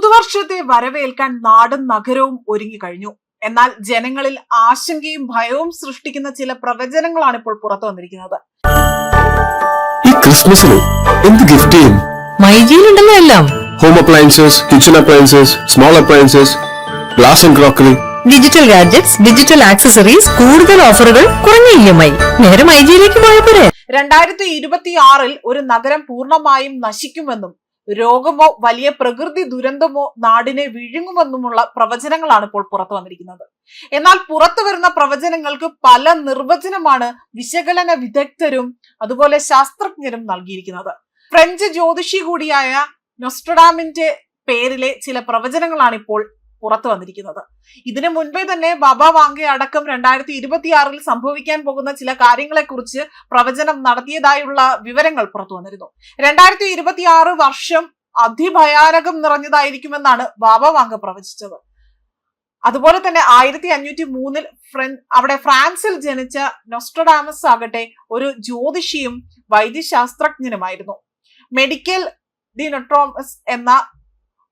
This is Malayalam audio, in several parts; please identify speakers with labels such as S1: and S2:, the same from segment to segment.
S1: പുതുവർഷത്തെ വരവേൽക്കാൻ നാടും നഗരവും ഒരുങ്ങിക്കഴിഞ്ഞു. എന്നാൽ ജനങ്ങളിൽ ആശങ്കയും ഭയവും സൃഷ്ടിക്കുന്ന ചില പ്രവചനങ്ങളാണ് ഇപ്പോൾ പുറത്തു വന്നിരിക്കുന്നത്.
S2: ഈ ക്രിസ്മസിന് എന്ത് ഗിഫ്റ്റ് ചെയ്യും?
S3: മൈജിയിലുണ്ടല്ലോ എല്ലാം.
S2: Home appliances, kitchen appliances, small appliances, glass and crockery,
S3: digital gadgets, digital accessories, കൂടുതൽ ഓഫറുകൾ, കുറഞ്ഞ EMI. നേരെ മൈജിയിലേക്ക് പോയപ്പോരെ.
S1: 2026 ഒരു നഗരം പൂർണ്ണമായും നശിക്കുമെന്നും രോഗമോ വലിയ പ്രകൃതി ദുരന്തമോ നാടിനെ വിഴുങ്ങുമെന്നുമുള്ള പ്രവചനങ്ങളാണ് ഇപ്പോൾ പുറത്തു വന്നിരിക്കുന്നത്. എന്നാൽ പുറത്തു വരുന്ന പ്രവചനങ്ങൾക്ക് പല നിർവചനമാണ് വിശകലന വിദഗ്ധരും അതുപോലെ ശാസ്ത്രജ്ഞരും നൽകിയിരിക്കുന്നത്. ഫ്രഞ്ച് ജ്യോതിഷി കൂടിയായ നൊസ്ട്രഡാമിന്റെ പേരിലെ ചില പ്രവചനങ്ങളാണ് ഇപ്പോൾ പുറത്തു വന്നിരിക്കുന്നത്. ഇതിനു മുൻപേ തന്നെ ബാബ വാങ്ക അടക്കം 2026 സംഭവിക്കാൻ പോകുന്ന ചില കാര്യങ്ങളെക്കുറിച്ച് പ്രവചനം നടത്തിയതായുള്ള വിവരങ്ങൾ പുറത്തു വന്നിരുന്നു. 2026 വർഷം അതിഭയാനകം നിറഞ്ഞതായിരിക്കുമെന്നാണ് ബാബ വാങ്ക പ്രവചിച്ചത്. അതുപോലെ തന്നെ 1503 അവിടെ ഫ്രാൻസിൽ ജനിച്ച നൊസ്ട്രഡാമസ് ആകട്ടെ ഒരു ജ്യോതിഷിയും വൈദ്യശാസ്ത്രജ്ഞനുമായിരുന്നു. മെഡിക്കൽ ദി നൊട്രോമസ് എന്ന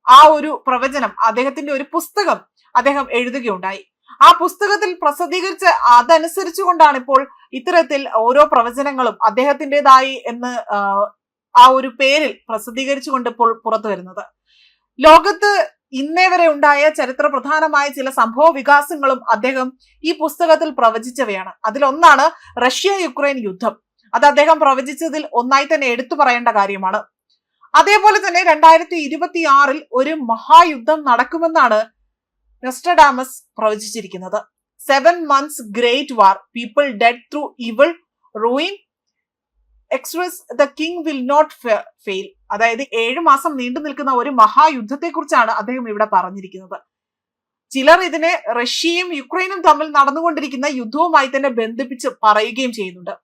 S1: ആ ഒരു പ്രവചനം അദ്ദേഹത്തിന്റെ ഒരു പുസ്തകം അദ്ദേഹം എഴുതുകയുണ്ടായി. ആ പുസ്തകത്തിൽ പ്രസിദ്ധീകരിച്ച അതനുസരിച്ചു കൊണ്ടാണ് ഇപ്പോൾ ഇത്തരത്തിൽ ഓരോ പ്രവചനങ്ങളും അദ്ദേഹത്തിൻ്റെതായി എന്ന് ആ ഒരു പേരിൽ പ്രസിദ്ധീകരിച്ചുകൊണ്ട് ഇപ്പോൾ പുറത്തു വരുന്നത്. ലോകത്ത് ഇന്നേ വരെ ഉണ്ടായ ചരിത്ര പ്രധാനമായ ചില സംഭവ വികാസങ്ങളും അദ്ദേഹം ഈ പുസ്തകത്തിൽ പ്രവചിച്ചവയാണ്. അതിലൊന്നാണ് റഷ്യ യുക്രൈൻ യുദ്ധം. അത് അദ്ദേഹം പ്രവചിച്ചതിൽ ഒന്നായി തന്നെ എടുത്തു പറയേണ്ട കാര്യമാണ്. അതേപോലെ തന്നെ 2026 ഒരു മഹായുദ്ധം നടക്കുമെന്നാണ് നൊസ്ട്രഡാമസ് പ്രവചിച്ചിരിക്കുന്നത്. 7 months great war, people dead through evil, ruin, express the king will not fail. അതായത് 7 മാസം നീണ്ടു നിൽക്കുന്ന ഒരു മഹായുദ്ധത്തെ കുറിച്ചാണ് അദ്ദേഹം ഇവിടെ പറഞ്ഞിരിക്കുന്നത്. ചിലർ ഇതിനെ റഷ്യയും യുക്രൈനും തമ്മിൽ നടന്നുകൊണ്ടിരിക്കുന്ന യുദ്ധവുമായി തന്നെ ബന്ധിപ്പിച്ച് പറയുകയും ചെയ്യുന്നുണ്ട്.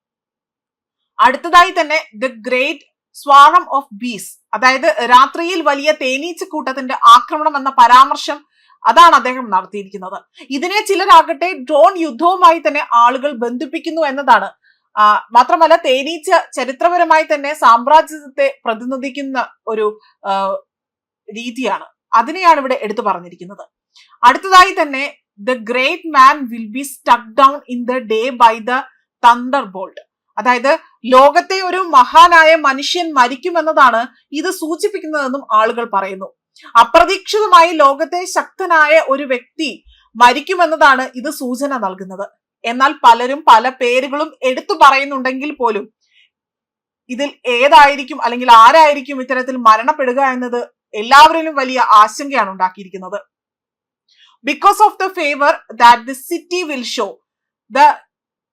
S1: അടുത്തതായി തന്നെ ദ ഗ്രേറ്റ് സ്വാറം ഓഫ് ബീസ്, അതായത് രാത്രിയിൽ വലിയ തേനീച്ചക്കൂട്ടത്തിന്റെ ആക്രമണം എന്ന പരാമർശം അതാണ് അദ്ദേഹം നടത്തിയിരിക്കുന്നത്. ഇതിനെ ചിലരാകട്ടെ ഡ്രോൺ യുദ്ധവുമായി തന്നെ ആളുകൾ ബന്ധിപ്പിക്കുന്നു എന്നതാണ്. മാത്രമല്ല തേനീച്ച ചരിത്രപരമായി തന്നെ സാമ്രാജ്യത്തെ പ്രതിനിധിക്കുന്ന ഒരു രീതിയാണ്. അതിനെയാണ് ഇവിടെ എടുത്തു പറഞ്ഞിരിക്കുന്നത്. അടുത്തതായി തന്നെ the great man will be stuck down in the day by the thunderbolt, അതായത് ലോകത്തെ ഒരു മഹാനായ മനുഷ്യൻ മരിക്കുമെന്നതാണ് ഇത് സൂചിപ്പിക്കുന്നതെന്നും ആളുകൾ പറയുന്നു. അപ്രതീക്ഷിതമായി ലോകത്തെ ശക്തനായ ഒരു വ്യക്തി മരിക്കുമെന്നതാണ് ഇത് സൂചന നൽകുന്നത്. എന്നാൽ പലരും പല പേരുകളും എടുത്തു പറയുന്നുണ്ടെങ്കിൽ പോലും ഇതിൽ ഏതായിരിക്കും അല്ലെങ്കിൽ ആരായിരിക്കും ഇത്തരത്തിൽ മരണപ്പെടുക എന്നത് എല്ലാവരിലും വലിയ ആശങ്കയാണ് ഉണ്ടാക്കിയിരിക്കുന്നത്. Because of the favour that the city will show, the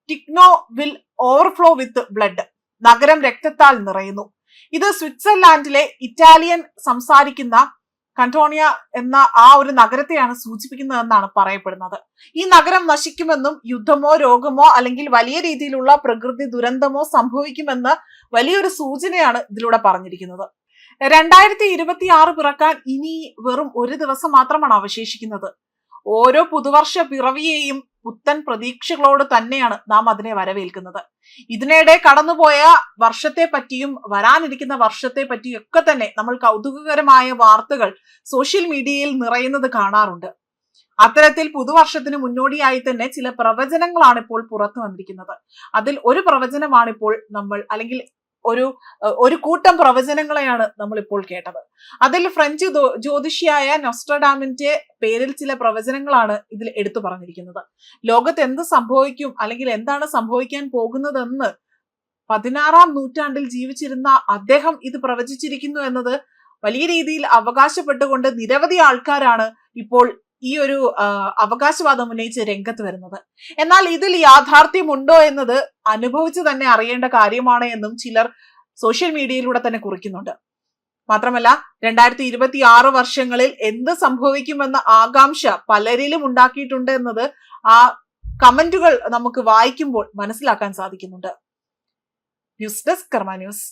S1: techno will overflow with blood, നഗരം രക്തത്താൽ നിറയുന്നു. ഇത് സ്വിറ്റ്സർലാൻഡിലെ ഇറ്റാലിയൻ സംസാരിക്കുന്ന കന്റോണിയ എന്ന ആ ഒരു നഗരത്തെയാണ് സൂചിപ്പിക്കുന്നതെന്നാണ് പറയപ്പെടുന്നത്. ഈ നഗരം നശിക്കുമെന്നും യുദ്ധമോ രോഗമോ അല്ലെങ്കിൽ വലിയ രീതിയിലുള്ള പ്രകൃതി ദുരന്തമോ സംഭവിക്കുമെന്ന് വലിയൊരു സൂചനയാണ് ഇതിലൂടെ പറഞ്ഞിരിക്കുന്നത്. 2026 പിറക്കാൻ ഇനി വെറും ഒരു ദിവസം മാത്രമാണ് അവശേഷിക്കുന്നത്. ഓരോ പുതുവർഷ പിറവിയെയും പുത്തൻ പ്രതീക്ഷകളോട് തന്നെയാണ് നാം അതിനെ വരവേൽക്കുന്നത്. ഇതിനിടെ കടന്നുപോയ വർഷത്തെ പറ്റിയും വരാനിരിക്കുന്ന വർഷത്തെ പറ്റിയും ഒക്കെ തന്നെ നമ്മൾ കൗതുകകരമായ വാർത്തകൾ സോഷ്യൽ മീഡിയയിൽ നിറയുന്നത് കാണാറുണ്ട്. അത്തരത്തിൽ പുതുവർഷത്തിന് മുന്നോടിയായി തന്നെ ചില പ്രവചനങ്ങളാണ് ഇപ്പോൾ പുറത്തു വന്നിരിക്കുന്നത്. അതിൽ ഒരു പ്രവചനമാണിപ്പോൾ നമ്മൾ അല്ലെങ്കിൽ ഒരു കൂട്ടം പ്രവചനങ്ങളെയാണ് നമ്മൾ ഇപ്പോൾ കേട്ടത്. അതിൽ ഫ്രഞ്ച് ജ്യോതിഷിയായ നൊസ്ട്രഡാമിന്റെ പേരിൽ ചില പ്രവചനങ്ങളാണ് ഇതിൽ എടുത്തു പറഞ്ഞിരിക്കുന്നത്. ലോകത്ത് എന്ത് സംഭവിക്കും അല്ലെങ്കിൽ എന്താണ് സംഭവിക്കാൻ പോകുന്നതെന്ന് 16-ാം നൂറ്റാണ്ടിൽ ജീവിച്ചിരുന്ന അദ്ദേഹം ഇത് പ്രവചിച്ചിരിക്കുന്നു എന്നത് വലിയ രീതിയിൽ അവകാശപ്പെട്ടുകൊണ്ട് നിരവധി ആൾക്കാരാണ് ഇപ്പോൾ ഈ ഒരു അവകാശവാദം ഉന്നയിച്ച് രംഗത്ത് വരുന്നത്. എന്നാൽ ഇതിൽ യാഥാർത്ഥ്യമുണ്ടോ എന്നത് അനുഭവിച്ച് തന്നെ അറിയേണ്ട കാര്യമാണ് എന്നും ചിലർ സോഷ്യൽ മീഡിയയിലൂടെ തന്നെ കുറിക്കുന്നുണ്ട്. മാത്രമല്ല 2026 വർഷങ്ങളിൽ എന്ത് സംഭവിക്കുമെന്ന ആകാംക്ഷ പലരിലും ഉണ്ടാക്കിയിട്ടുണ്ട് എന്നത് ആ കമന്റുകൾ നമുക്ക് വായിക്കുമ്പോൾ മനസ്സിലാക്കാൻ സാധിക്കുന്നുണ്ട്. ന്യൂസ് ഡെസ്ക് കർമ്മ ന്യൂസ്.